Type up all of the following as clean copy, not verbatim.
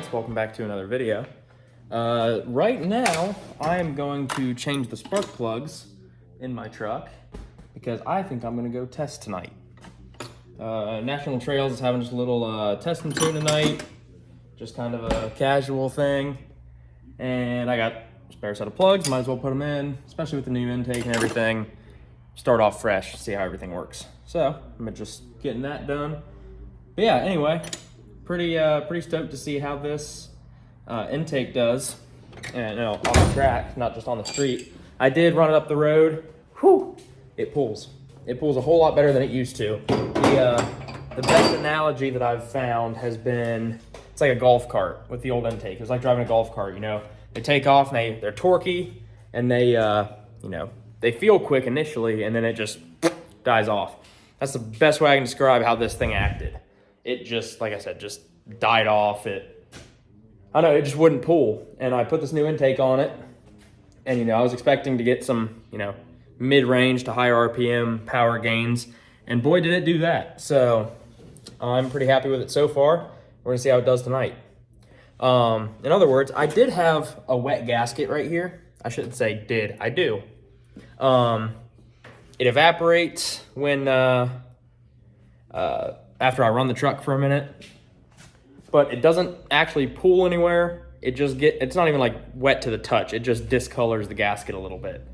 gents, welcome back to another video. Right now, I am going to change the spark plugs in my truck because I think I'm going to go test tonight. National Trails is having just a little test and tune tonight, just kind of a casual thing. And I got a spare set of plugs, might as well put them in, especially with the new intake and everything. Start off fresh, see how everything works. So I'm just getting that done. But yeah, anyway, pretty stoked to see how this intake does, and on the track, not just on the street. I did run it up the road. Whew, it pulls. It pulls a whole lot better than it used to. The best analogy that I've found has been, it's like a golf cart with the old intake. It was like driving a golf cart, you know. They take off and they're torquey, and they feel quick initially, and then it just dies off. That's the best way I can describe how this thing acted. It just, like I said, just died off. I don't know, it just wouldn't pull. And I put this new intake on it, and I was expecting to get some, mid-range to higher RPM power gains, and boy did it do that. So I'm pretty happy with it so far. We're gonna see how it does tonight. In other words, I did have a wet gasket right here. I shouldn't say did, I do. It evaporates when after I run the truck for a minute, but it doesn't actually pool anywhere. It's not even like wet to the touch. It just discolors the gasket a little bit.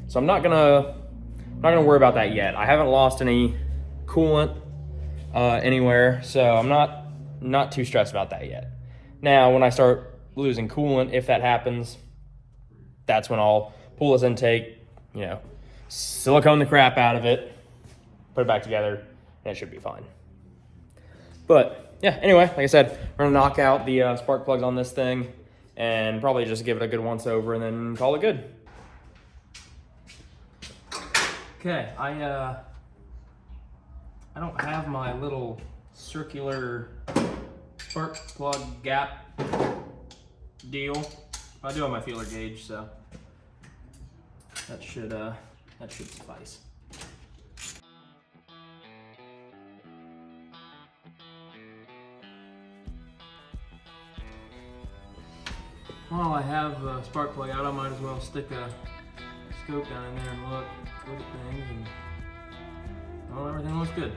So I'm not gonna worry about that yet. I haven't lost any coolant anywhere, so I'm not too stressed about that yet. Now, when I start losing coolant, if that happens, that's when I'll pull this intake, silicone the crap out of it, put it back together, and it should be fine. But yeah, anyway, like I said, we're gonna knock out the spark plugs on this thing and probably just give it a good once over and then call it good. Okay, I don't have my little circular spark plug gap deal. I do have my feeler gauge, so that should suffice. While I have the spark plug out, I might as well stick a scope down in there and look at things, and well, everything looks good.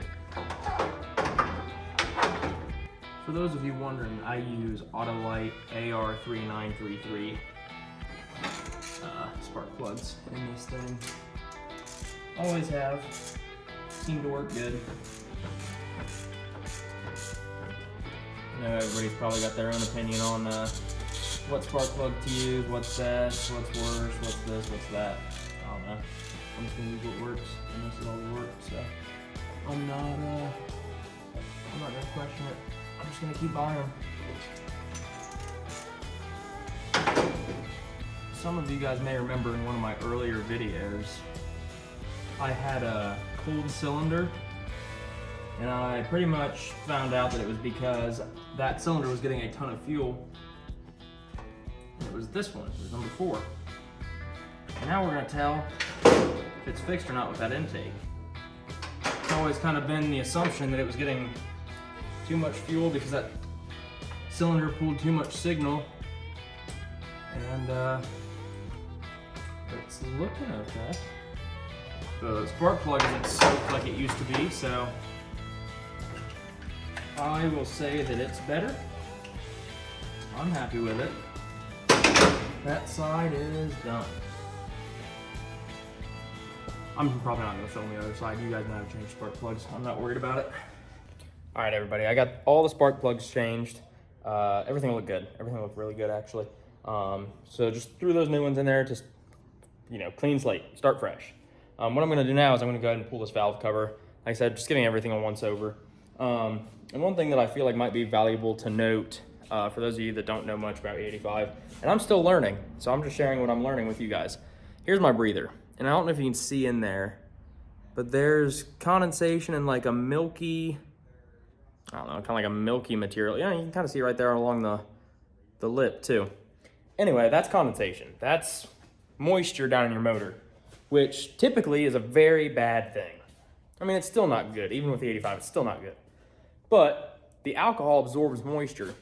For those of you wondering, I use Autolite AR3933 spark plugs in this thing. Always have. Seem to work good. I know everybody's probably got their own opinion on what spark plug to use, what's best, what's worse, what's this, what's that. I don't know. I'm just gonna use what works, and this is all that works, so I'm not gonna question it. I'm just gonna keep buying them. Some of you guys may remember in one of my earlier videos, I had a cooled cylinder, and I pretty much found out that it was because that cylinder was getting a ton of fuel. It was this one, it was number 4. And now we're gonna tell if it's fixed or not with that intake. It's always kind of been the assumption that it was getting too much fuel because that cylinder pulled too much signal, and it's looking okay. The spark plug isn't soaked like it used to be, so I will say that it's better. I'm happy with it. That side is done. I'm probably not gonna film the other side. You guys know how to change spark plugs. I'm not worried about it. All right, everybody, I got all the spark plugs changed. Everything looked good. Everything looked really good, actually. So just threw those new ones in there, just, clean slate, start fresh. What I'm gonna do now is I'm gonna go ahead and pull this valve cover. Like I said, just giving everything a once over. And one thing that I feel like might be valuable to note, for those of you that don't know much about E85, and I'm still learning, so I'm just sharing what I'm learning with you guys. Here's my breather, and I don't know if you can see in there, but there's condensation and like a milky, I don't know, kind of like a milky material. Yeah, you can kind of see right there along the lip too. Anyway, that's condensation. That's moisture down in your motor, which typically is a very bad thing. I mean, it's still not good. Even with the 85, it's still not good. But the alcohol absorbs moisture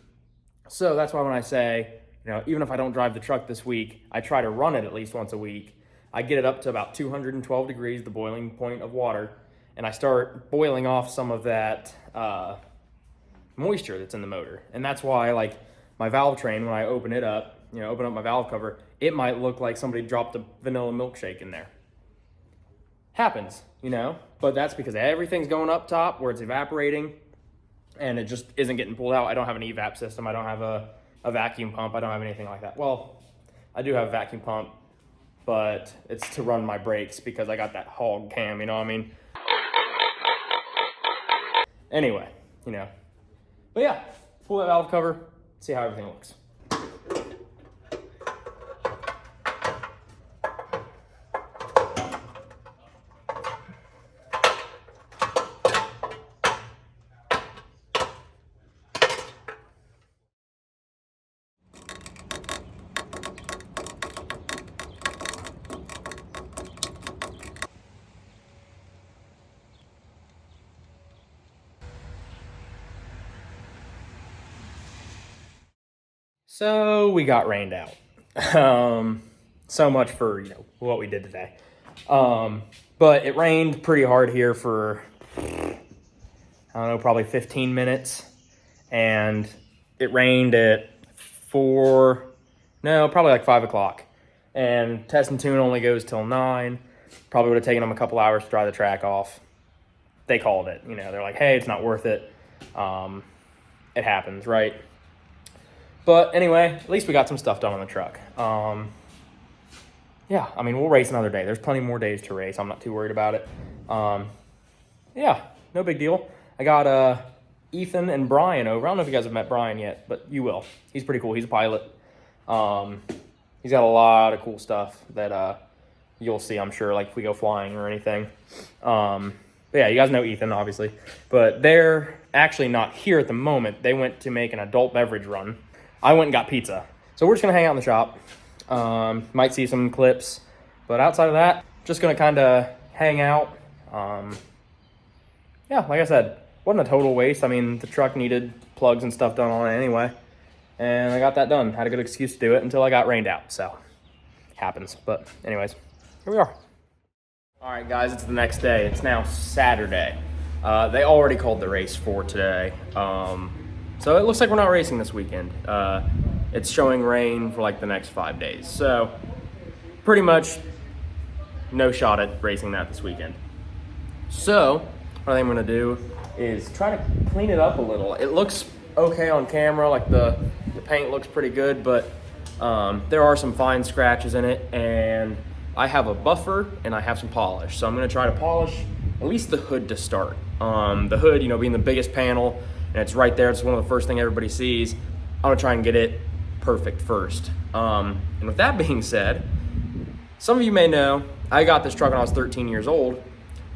So that's why when I say, even if I don't drive the truck this week, I try to run it at least once a week. I get it up to about 212 degrees, the boiling point of water, and I start boiling off some of that moisture that's in the motor. And that's why, like, my valve train, when I open it up, open up my valve cover, it might look like somebody dropped a vanilla milkshake in there. Happens, but that's because everything's going up top where it's evaporating and it just isn't getting pulled out. I don't have an evap system. I don't have a vacuum pump. I don't have anything like that. Well, I do have a vacuum pump, but it's to run my brakes because I got that hog cam, you know what I mean? Anyway, but yeah, pull that valve cover, see how everything looks. So we got rained out. So much for, what we did today. But it rained pretty hard here for, I don't know, probably 15 minutes. And it rained at probably like 5 o'clock. And test and tune only goes till 9. Probably would have taken them a couple hours to dry the track off. They called it, they're like, hey, it's not worth it. It happens, right? But anyway, at least we got some stuff done on the truck. Yeah, I mean, we'll race another day. There's plenty more days to race. I'm not too worried about it. Yeah, no big deal. I got Ethan and Brian over. I don't know if you guys have met Brian yet, but you will. He's pretty cool. He's a pilot. He's got a lot of cool stuff that you'll see, I'm sure, like if we go flying or anything. But yeah, you guys know Ethan, obviously. But they're actually not here at the moment. They went to make an adult beverage run. I went and got pizza. So we're just going to hang out in the shop. Might see some clips. But outside of that, just going to kind of hang out. Yeah, like I said, wasn't a total waste. I mean, the truck needed plugs and stuff done on it anyway. And I got that done. Had a good excuse to do it until I got rained out. So, happens. But anyways, here we are. All right, guys, it's the next day. It's now Saturday. They already called the race for today. So it looks like we're not racing this weekend. It's showing rain for like the next 5 days. So pretty much no shot at racing that this weekend. So what I think I'm gonna do is try to clean it up a little. It looks okay on camera, like the paint looks pretty good, but there are some fine scratches in it, and I have a buffer and I have some polish. So I'm gonna try to polish at least the hood to start. The hood, being the biggest panel, and it's right there. It's one of the first thing everybody sees. I'm gonna try and get it perfect first. And with that being said, some of you may know I got this truck when I was 13 years old,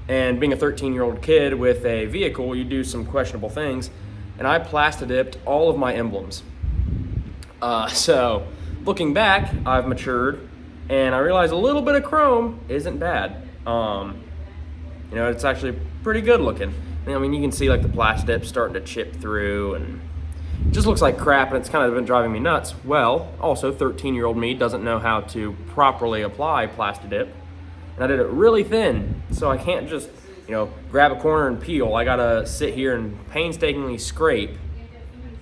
and being a 13-year-old kid with a vehicle, you do some questionable things, and I plastid-dipped all of my emblems. So looking back, I've matured, and I realized a little bit of chrome isn't bad. It's actually pretty good looking. I mean, you can see like the plastid starting to chip through, and it just looks like crap, and it's kind of been driving me nuts. Well, also 13-year-old me doesn't know how to properly apply plastid, and I did it really thin, so I can't just, grab a corner and peel. I gotta sit here and painstakingly scrape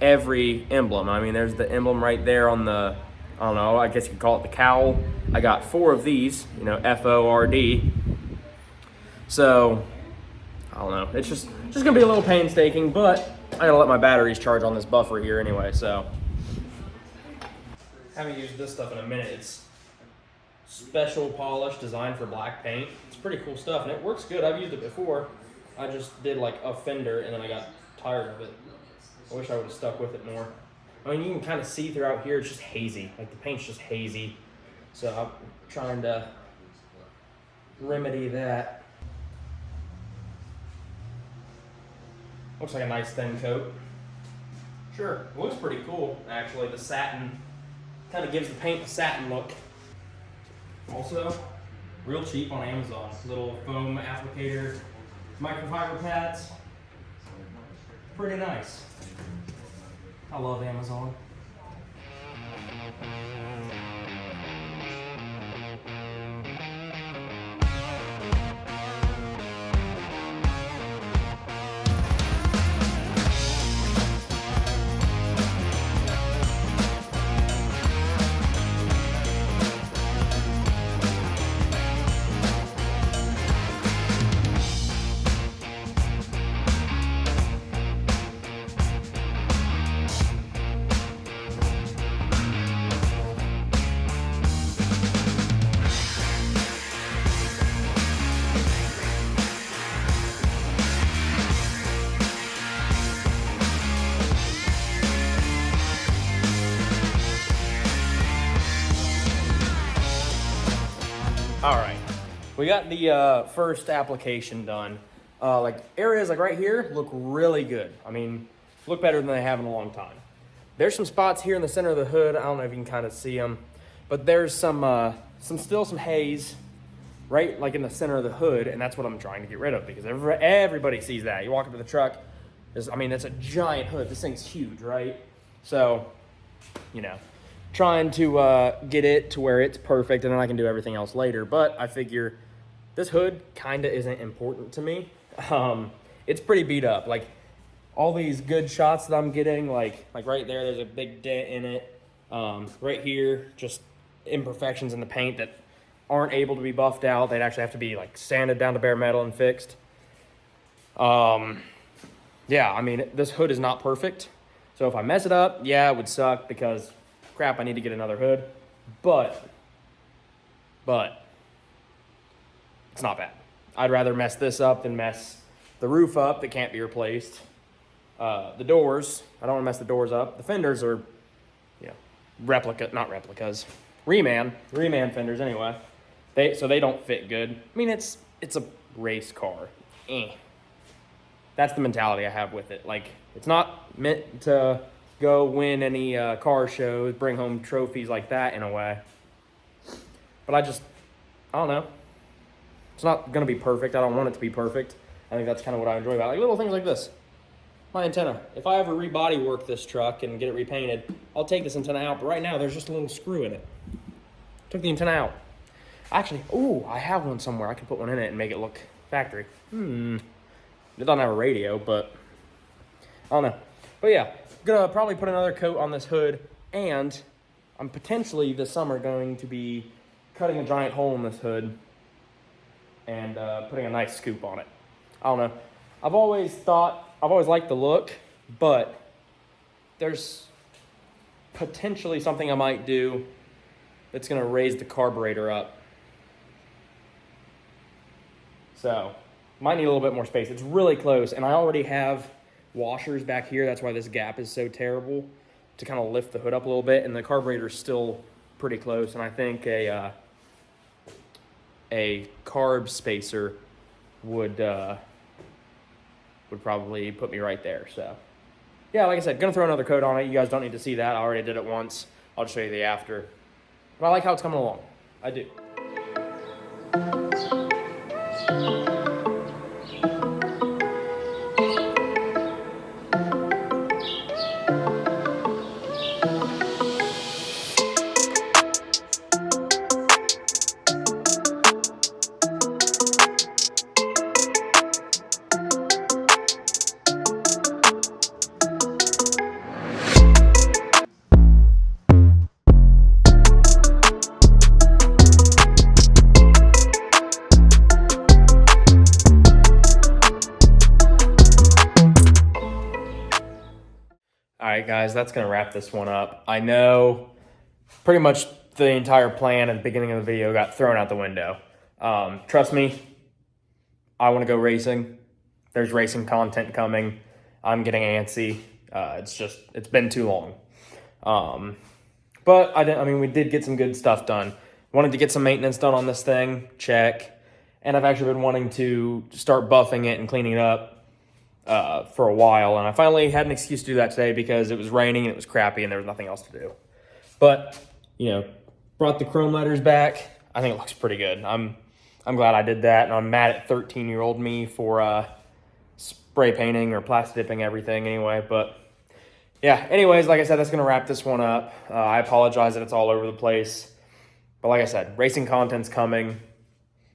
every emblem. I mean, there's the emblem right there on the, I don't know, I guess you could call it the cowl. I got 4 of these, FORD. So I don't know. It's just gonna be a little painstaking, but I gotta let my batteries charge on this buffer here anyway. So haven't used this stuff in a minute. It's special polish designed for black paint. It's pretty cool stuff, and it works good. I've used it before. I just did like a fender, and then I got tired of it. I wish I would have stuck with it more. I mean, you can kind of see throughout here. It's just hazy. Like the paint's just hazy. So I'm trying to remedy that. Looks like a nice thin coat. Sure, it looks pretty cool, actually. The satin kind of gives the paint a satin look. Also, real cheap on Amazon. Little foam applicator, microfiber pads. Pretty nice. I love Amazon. All right, we got the first application done. Like areas like right here look really good. I mean, look better than they have in a long time. There's some spots here in the center of the hood. I don't know if you can kind of see them, but there's still some haze right like in the center of the hood, and that's what I'm trying to get rid of because everybody sees that. You walk up to the truck, I mean, it's a giant hood. This thing's huge, right? So, you know, trying to get it to where it's perfect, and then I can do everything else later. But I figure this hood kind of isn't important to me. It's pretty beat up. Like all these good shots that I'm getting, like right there, there's a big dent in it. Right here, just imperfections in the paint that aren't able to be buffed out. They'd actually have to be like sanded down to bare metal and fixed. Yeah, I mean, this hood is not perfect. So if I mess it up, yeah, it would suck because crap, I need to get another hood. But it's not bad. I'd rather mess this up than mess the roof up that can't be replaced. The doors, I don't want to mess the doors up. The fenders are, you know, not replicas, reman fenders anyway. So they don't fit good. I mean, it's a race car. That's the mentality I have with it. Like, it's not meant to go win any car shows, bring home trophies like that in a way. But I don't know. It's not going to be perfect. I don't want it to be perfect. I think that's kind of what I enjoy about it. Like little things like this. My antenna. If I ever rebody work this truck and get it repainted, I'll take this antenna out. But right now, there's just a little screw in it. Took the antenna out. Actually, I have one somewhere. I can put one in it and make it look factory. It doesn't have a radio, but I don't know. But yeah, gonna probably put another coat on this hood, and I'm potentially this summer going to be cutting a giant hole in this hood and putting a nice scoop on it. I don't know. I've always liked the look, but there's potentially something I might do that's gonna raise the carburetor up. So, might need a little bit more space. It's really close, and I already have washers back here. That's why this gap is so terrible, to kind of lift the hood up a little bit, and the carburetor's still pretty close, and I think a carb spacer would probably put me right there. So, yeah, like I said, gonna throw another coat on it. You guys don't need to see that. I already did it once. I'll just show you the after. But I like how it's coming along. I do. All right, guys, that's going to wrap this one up. I know pretty much the entire plan at the beginning of the video got thrown out the window. Trust me, I want to go racing. There's racing content coming. I'm getting antsy. It's been too long. But we did get some good stuff done. Wanted to get some maintenance done on this thing, check. And I've actually been wanting to start buffing it and cleaning it up for a while, and I finally had an excuse to do that today because it was raining and it was crappy and there was nothing else to do. But, brought the chrome letters back. I think it looks pretty good. I'm glad I did that, and I'm mad at 13-year-old me for spray painting or plastic dipping everything anyway. But yeah, anyways, like I said, that's going to wrap this one up. I apologize that it's all over the place. But like I said, racing content's coming.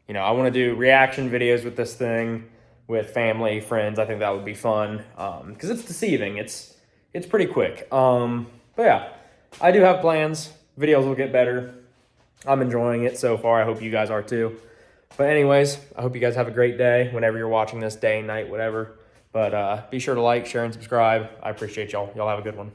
You know, I want to do reaction videos with this thing with family, friends. I think that would be fun because it's deceiving. It's pretty quick. But yeah, I do have plans. Videos will get better. I'm enjoying it so far. I hope you guys are too. But anyways, I hope you guys have a great day whenever you're watching this, day, night, whatever. But be sure to like, share, and subscribe. I appreciate y'all. Y'all have a good one.